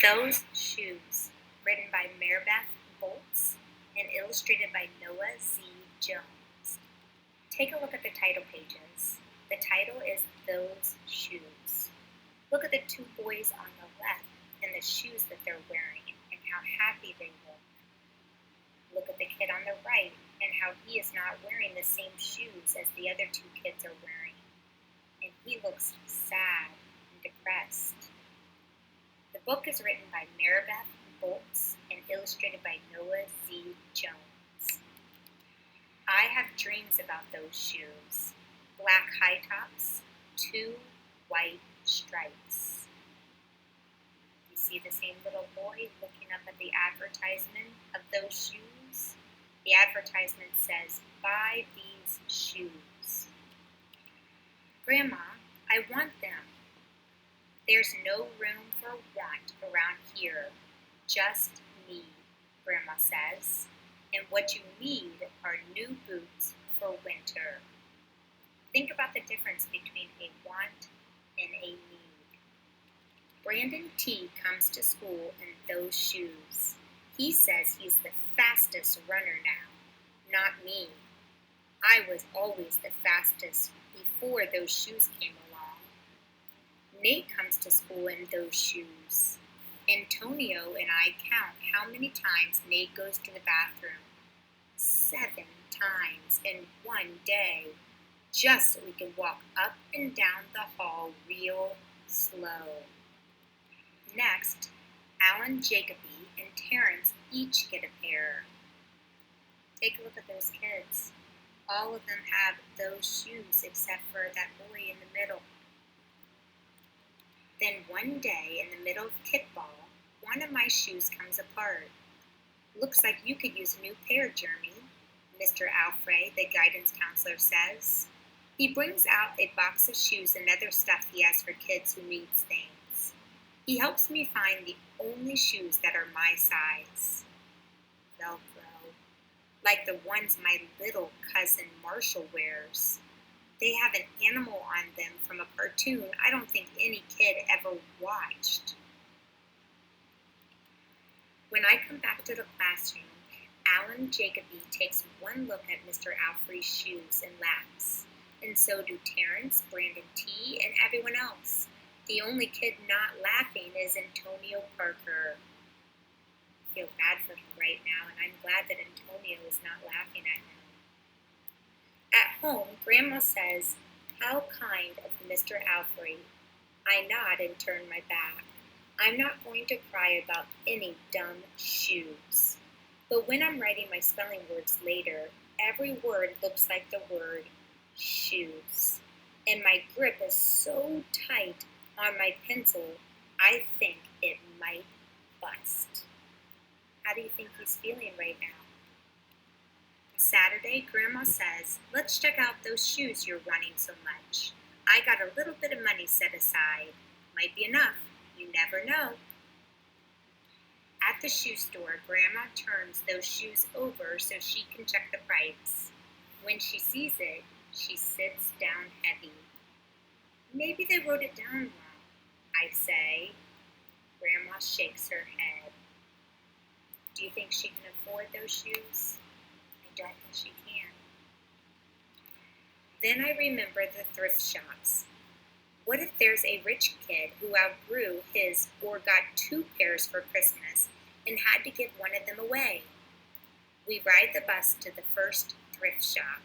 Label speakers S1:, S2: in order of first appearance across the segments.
S1: Those Shoes, written by Maribeth Boelts and illustrated by Noah Z. Jones. Take a look at the title pages. The title is Those Shoes. Look at the two boys on the left and the shoes that they're wearing and how happy they look. Look at the kid on the right and how he is not wearing the same shoes as the other two kids are wearing. And he looks sad and depressed. The book is written by Maribeth Boelts and illustrated by Noah Z. Jones. I have dreams about those shoes. Black high tops, two white stripes. You see the same little boy looking up at the advertisement of those shoes? The advertisement says, "Buy these shoes." Grandma, I want them. There's no room for want around here, just need, Grandma says. And what you need are new boots for winter. Think about the difference between a want and a need. Brandon T. comes to school in those shoes. He says he's the fastest runner now, not me. I was always the fastest before those shoes came along. Nate comes to school in those shoes. Antonio and I count how many times Nate goes to the bathroom. 7 times in one day, just so we can walk up and down the hall real slow. Next, Alan, Jacoby, and Terrence each get a pair. Take a look at those kids. All of them have those shoes except for that boy in the middle. Then one day, in the middle of kickball, one of my shoes comes apart. Looks like you could use a new pair, Jeremy, Mr. Alfred, the guidance counselor, says. He brings out a box of shoes and other stuff he has for kids who need things. He helps me find the only shoes that are my size. Velcro, like the ones my little cousin Marshall wears. They have an animal on them from a cartoon I don't think any kid ever watched. When I come back to the classroom, Alan Jacoby takes one look at Mr. Alfrey's shoes and laughs, and so do Terrence, Brandon T., and everyone else. The only kid not laughing is Antonio Parker. I feel bad for him right now, and I'm glad that Antonio is not laughing at him. At home, Grandma says, "How kind of Mr. Alfrey." I nod and turn my back. I'm not going to cry about any dumb shoes. But when I'm writing my spelling words later, every word looks like the word shoes. And my grip is so tight on my pencil, I think it might bust. How do you think he's feeling right now? Saturday, Grandma says, "Let's check out those shoes you're wanting so much. I got a little bit of money set aside. Might be enough. You never know." At the shoe store, Grandma turns those shoes over so she can check the price. When she sees it, she sits down heavy. "Maybe they wrote it down wrong," I say. Grandma shakes her head. "Do you think she can afford those shoes?" I don't think she can. Then I remember the thrift shops. What if there's a rich kid who outgrew his or got 2 pairs for Christmas and had to give one of them away? We ride the bus to the first thrift shop.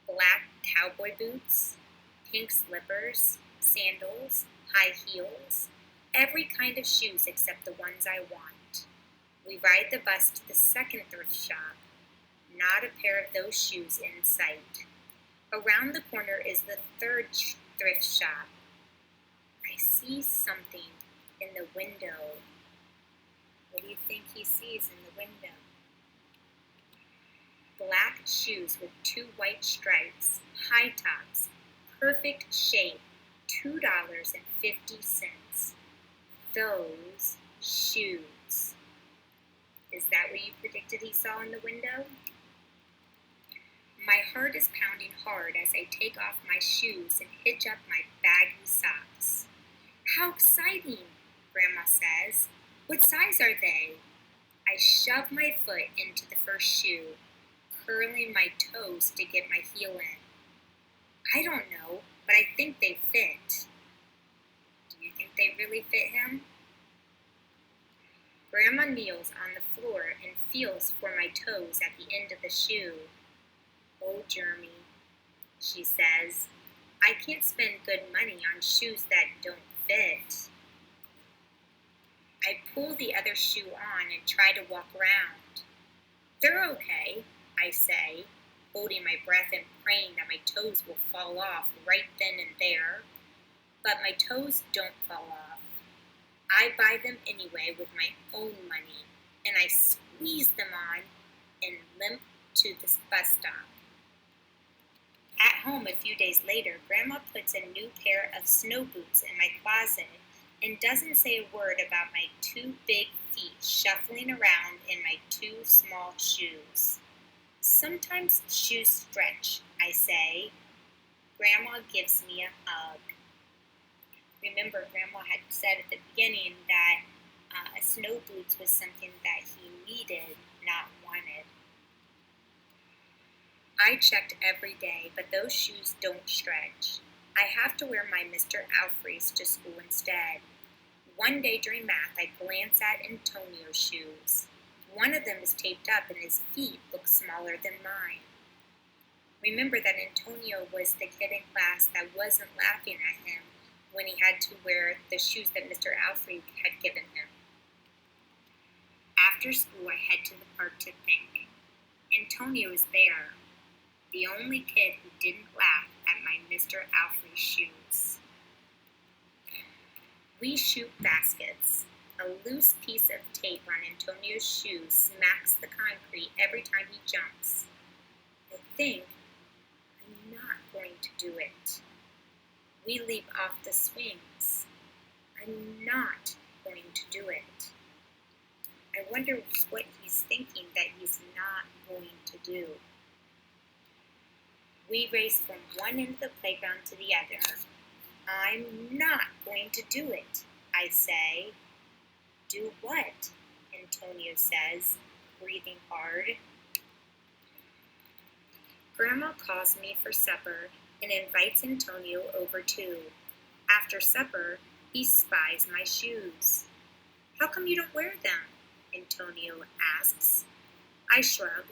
S1: Black cowboy boots, pink slippers, sandals, high heels, every kind of shoes except the ones I want. We ride the bus to the second thrift shop. Not a pair of those shoes in sight. Around the corner is the third thrift shop. I see something in the window. What do you think he sees in the window? Black shoes with 2 white stripes, high tops, perfect shape, $2.50. Those shoes. Is that what you predicted he saw in the window? My heart is pounding hard as I take off my shoes and hitch up my baggy socks. "How exciting," Grandma says. What size are they? I shove my foot into the first shoe, curling my toes to get my heel in. I don't know, but I think they fit. Do you think they really fit him? Grandma kneels on the floor and feels for my toes at the end of the shoe. Oh, Jeremy, she says, I can't spend good money on shoes that don't fit. I pull the other shoe on and try to walk around. They're okay, I say, holding my breath and praying that my toes will fall off right then and there. But my toes don't fall off. I buy them anyway with my own money, and I squeeze them on and limp to the bus stop. At home a few days later, Grandma puts a new pair of snow boots in my closet and doesn't say a word about my two big feet shuffling around in my two small shoes. Sometimes shoes stretch, I say. Grandma gives me a hug. Remember, Grandma had said at the beginning that snow boots was something that he needed, not wanted. I checked every day, but those shoes don't stretch. I have to wear my Mr. Alfre's to school instead. One day during math, I glance at Antonio's shoes. One of them is taped up and his feet look smaller than mine. Remember that Antonio was the kid in class that wasn't laughing at him when he had to wear the shoes that Mr. Alfre had given him. After school, I head to the park to think. Antonio is there, the only kid who didn't laugh at my Mr. Alfre shoes. We shoot baskets. A loose piece of tape on Antonio's shoe smacks the concrete every time he jumps. I think I'm not going to do it. We leap off the swings. I'm not going to do it. I wonder what he's thinking that he's not going to do. We race from one end of the playground to the other. I'm not going to do it, I say. Do what? Antonio says, breathing hard. Grandma calls me for supper and invites Antonio over too. After supper, he spies my shoes. How come you don't wear them? Antonio asks. I shrug.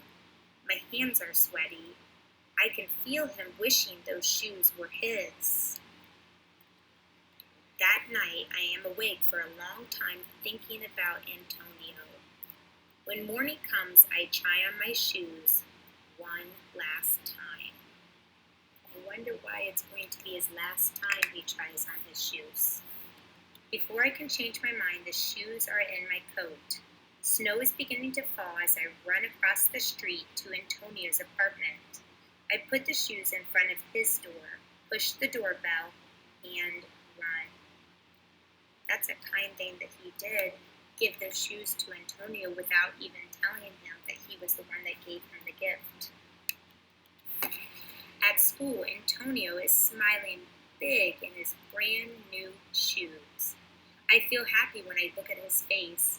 S1: My hands are sweaty. I can feel him wishing those shoes were his. That night, I am awake for a long time thinking about Antonio. When morning comes, I try on my shoes one last time. I wonder why it's going to be his last time he tries on his shoes. Before I can change my mind, the shoes are in my coat. Snow is beginning to fall as I run across the street to Antonio's apartment. I put the shoes in front of his door, push the doorbell, and run. That's a kind thing that he did, give those shoes to Antonio without even telling him that he was the one that gave him the gift. At school, Antonio is smiling big in his brand new shoes. I feel happy when I look at his face,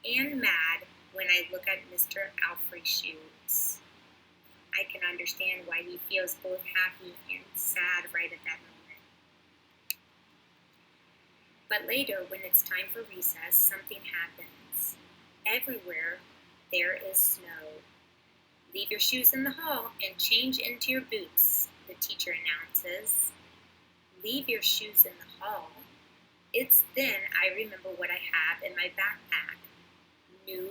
S1: and mad when I look at Mr. Alfre's shoes. I can understand why he feels both happy and sad right at that moment. But later, when it's time for recess, something happens. Everywhere, there is snow. Leave your shoes in the hall and change into your boots, the teacher announces. Leave your shoes in the hall. It's then I remember what I have in my backpack. New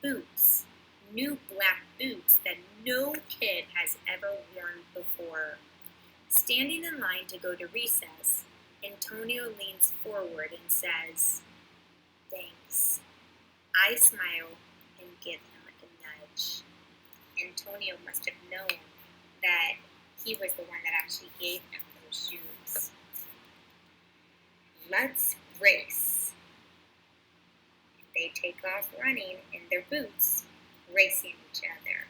S1: boots. New black boots that no kid has ever worn before. Standing in line to go to recess, Antonio leans forward and says, "Thanks." I smile and give him a nudge. Antonio must have known that he was the one that actually gave him those shoes. Let's race. They take off running in their boots, racing each other.